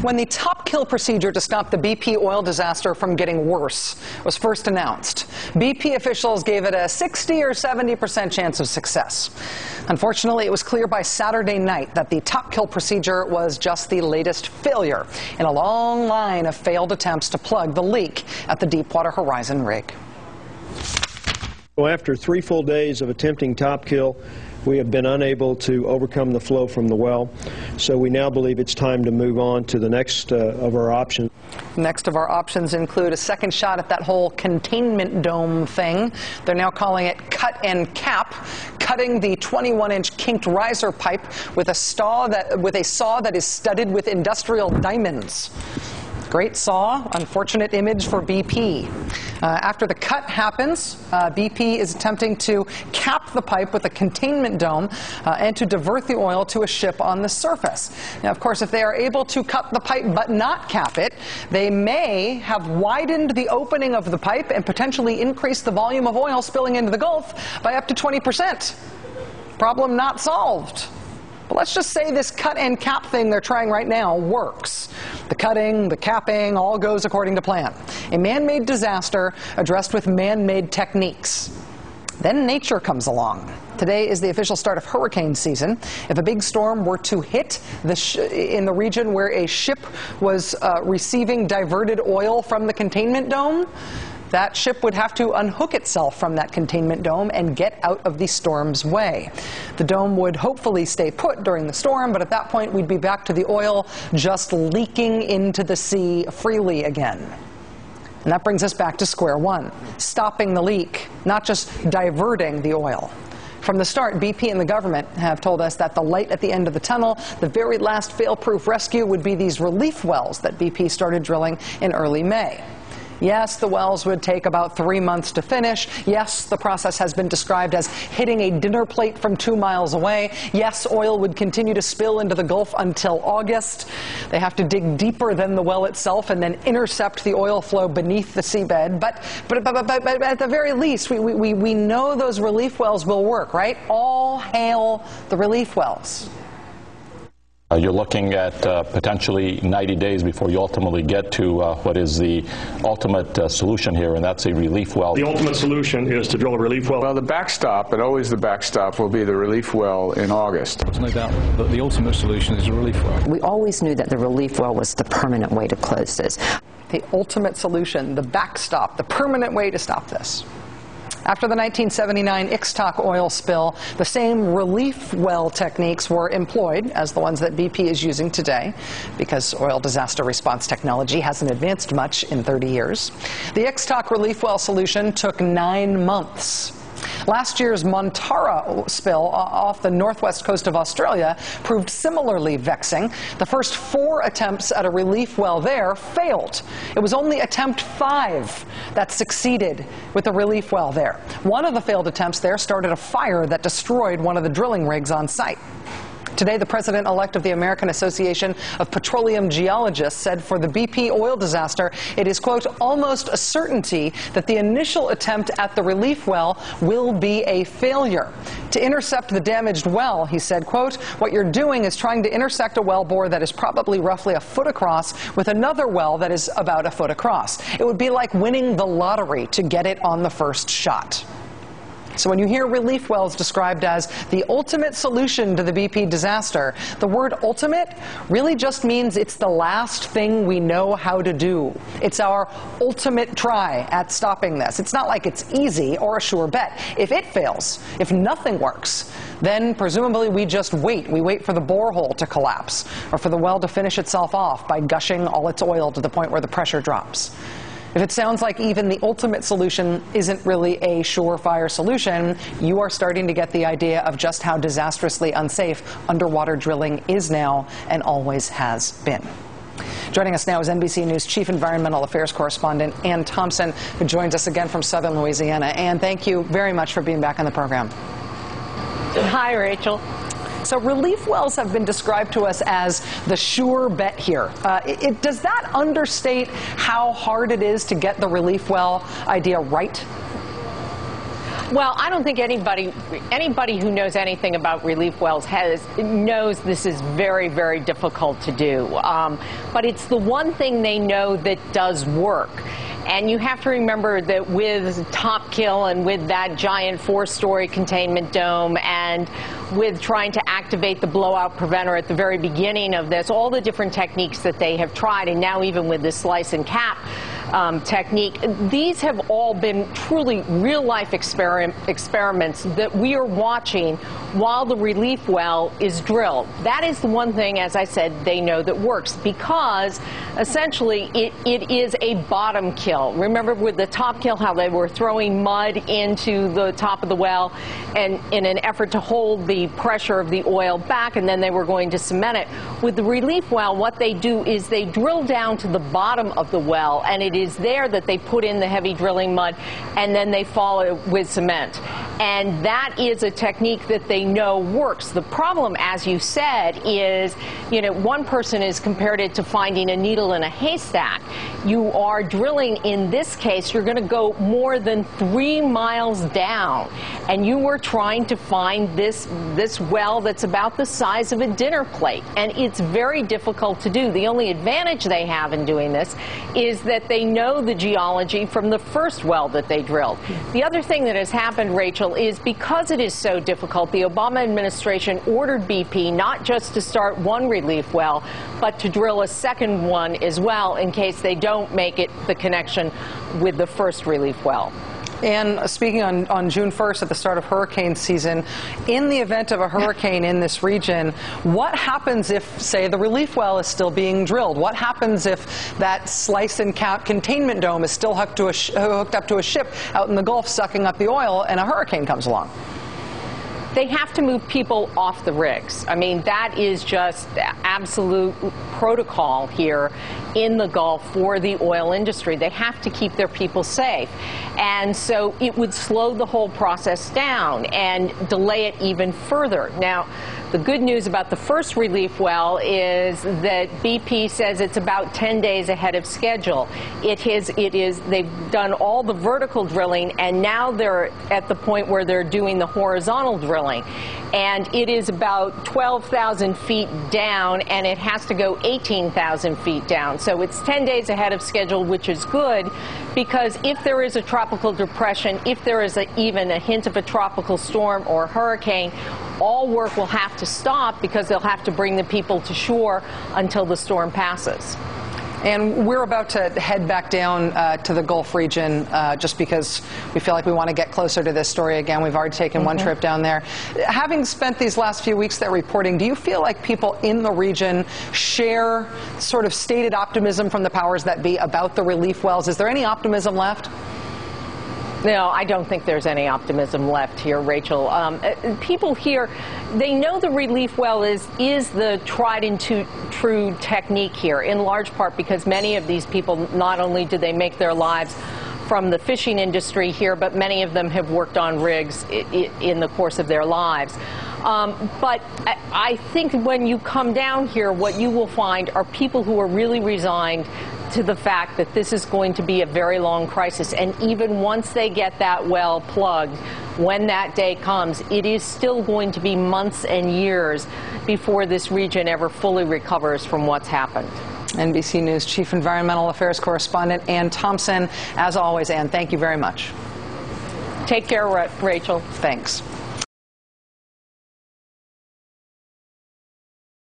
When the top kill procedure to stop the BP oil disaster from getting worse was first announced, BP officials gave it a 60 or 70% chance of success. Unfortunately, it was clear by Saturday night that the top kill procedure was just the latest failure in a long line of failed attempts to plug the leak at the Deepwater Horizon rig. Well, after 3 full days of attempting top kill, we have been unable to overcome the flow from the well, so we now believe it's time to move on to the next of our options. Next of our options include a second shot at that whole containment dome thing. They're now calling it cut and cap, cutting the 21-inch kinked riser pipe with a saw that is studded with industrial diamonds. Great saw, unfortunate image for BP. After the cut happens, BP is attempting to cap the pipe with a containment dome and to divert the oil to a ship on the surface. Now, of course, if they are able to cut the pipe but not cap it, they may have widened the opening of the pipe and potentially increased the volume of oil spilling into the Gulf by up to 20%. Problem not solved. But let's just say this cut and cap thing they're trying right now works. The cutting, the capping, all goes according to plan. A man-made disaster addressed with man-made techniques. Then nature comes along. Today is the official start of hurricane season. If a big storm were to hit in the region where a ship was receiving diverted oil from the containment dome, that ship would have to unhook itself from that containment dome and get out of the storm's way. The dome would hopefully stay put during the storm, but at that point we'd be back to the oil just leaking into the sea freely again. And that brings us back to square one, stopping the leak, not just diverting the oil. From the start, BP and the government have told us that the light at the end of the tunnel, the very last fail-proof rescue, would be these relief wells that BP started drilling in early May. Yes, the wells would take about 3 months to finish. Yes, the process has been described as hitting a dinner plate from 2 miles away. Yes, oil would continue to spill into the Gulf until August. They have to dig deeper than the well itself and then intercept the oil flow beneath the seabed. But at the very least, we know those relief wells will work, right? All hail the relief wells. You're looking at potentially 90 days before you ultimately get to what is the ultimate solution here, and that's a relief well. The ultimate solution is to drill a relief well. Well, the backstop, and always the backstop, will be the relief well in August. There's no doubt that the ultimate solution is a relief well. We always knew that the relief well was the permanent way to close this. The ultimate solution, the backstop, the permanent way to stop this. After the 1979 Ixtoc oil spill, the same relief well techniques were employed as the ones that BP is using today, because oil disaster response technology hasn't advanced much in 30 years. The Ixtoc relief well solution took 9 months. Last year's Montara spill off the northwest coast of Australia proved similarly vexing. The first 4 attempts at a relief well there failed. It was only attempt 5 that succeeded with the relief well there. One of the failed attempts there started a fire that destroyed one of the drilling rigs on site. Today, the president-elect of the American Association of Petroleum Geologists said for the BP oil disaster, it is, quote, almost a certainty that the initial attempt at the relief well will be a failure. To intercept the damaged well, he said, quote, what you're doing is trying to intersect a well bore that is probably roughly a foot across with another well that is about a foot across. It would be like winning the lottery to get it on the first shot. So when you hear relief wells described as the ultimate solution to the BP disaster, the word ultimate really just means it's the last thing we know how to do. It's our ultimate try at stopping this. It's not like it's easy or a sure bet. If it fails, if nothing works, then presumably we just wait. We wait for the borehole to collapse or for the well to finish itself off by gushing all its oil to the point where the pressure drops. If it sounds like even the ultimate solution isn't really a surefire solution, you are starting to get the idea of just how disastrously unsafe underwater drilling is now and always has been. Joining us now is NBC News Chief Environmental Affairs Correspondent Ann Thompson, who joins us again from southern Louisiana. Ann, thank you very much for being back on the program. Hi, Rachel. So relief wells have been described to us as the sure bet here. Does that understate how hard it is to get the relief well idea right? Well, I don't think anybody who knows anything about relief wells knows this is very, very difficult to do. But it's the one thing they know that does work. And you have to remember that with top kill and with that giant 4-story containment dome and with trying to activate the blowout preventer at the very beginning of this, all the different techniques that they have tried, and now even with this slice and cap technique, these have all been truly real-life experiments that we are watching while the relief well is drilled. That is the one thing, as I said, they know that works, because essentially it is a bottom kill. Remember with the top kill how they were throwing mud into the top of the well and in an effort to hold the pressure of the oil back, and then they were going to cement it. With the relief well, what they do is they drill down to the bottom of the well, and it is there that they put in the heavy drilling mud, and then they follow it with cement. And that is a technique that they know works. The problem, as you said, is, you know, one person has compared it to finding a needle in a haystack. You are drilling, in this case, you're going to go more than 3 miles down, and you were trying to find this well that's about the size of a dinner plate, and it's very difficult to do. The only advantage they have in doing this is that they know the geology from the first well that they drilled. The other thing that has happened, Rachel, is because it is so difficult, the Obama administration ordered BP not just to start one relief well, but to drill a second one as well in case they don't make it the connection with the first relief well. And speaking on June 1st at the start of hurricane season, in the event of a hurricane in this region, what happens if, say, the relief well is still being drilled? What happens if that slice and cap containment dome is still hooked up to a ship out in the Gulf sucking up the oil and a hurricane comes along? They have to move people off the rigs. I mean, that is just absolute protocol here in the Gulf for the oil industry. They have to keep their people safe. And so it would slow the whole process down and delay it even further. Now, the good news about the first relief well is that BP says it's about 10 days ahead of schedule. They've done all the vertical drilling, and now they're at the point where they're doing the horizontal drilling. And it is about 12,000 feet down, and it has to go 18,000 feet down. So it's 10 days ahead of schedule, which is good, because if there is a tropical depression, if there is even a hint of a tropical storm or hurricane, all work will have to stop because they'll have to bring the people to shore until the storm passes. And we're about to head back down to the Gulf region just because we feel like we want to get closer to this story again. We've already taken one trip down there. Having spent these last few weeks there reporting, do you feel like people in the region share sort of stated optimism from the powers that be about the relief wells? Is there any optimism left? No, I don't think there's any optimism left here, Rachel. People here, they know the relief well is the tried and true technique here, in large part because many of these people, not only do they make their lives from the fishing industry here, but many of them have worked on rigs in the course of their lives. But I think when you come down here, what you will find are people who are really resigned to the fact that this is going to be a very long crisis. And even once they get that well plugged, when that day comes, it is still going to be months and years before this region ever fully recovers from what's happened. NBC News Chief Environmental Affairs Correspondent Ann Thompson. As always, Ann, thank you very much. Take care, Rachel. Thanks.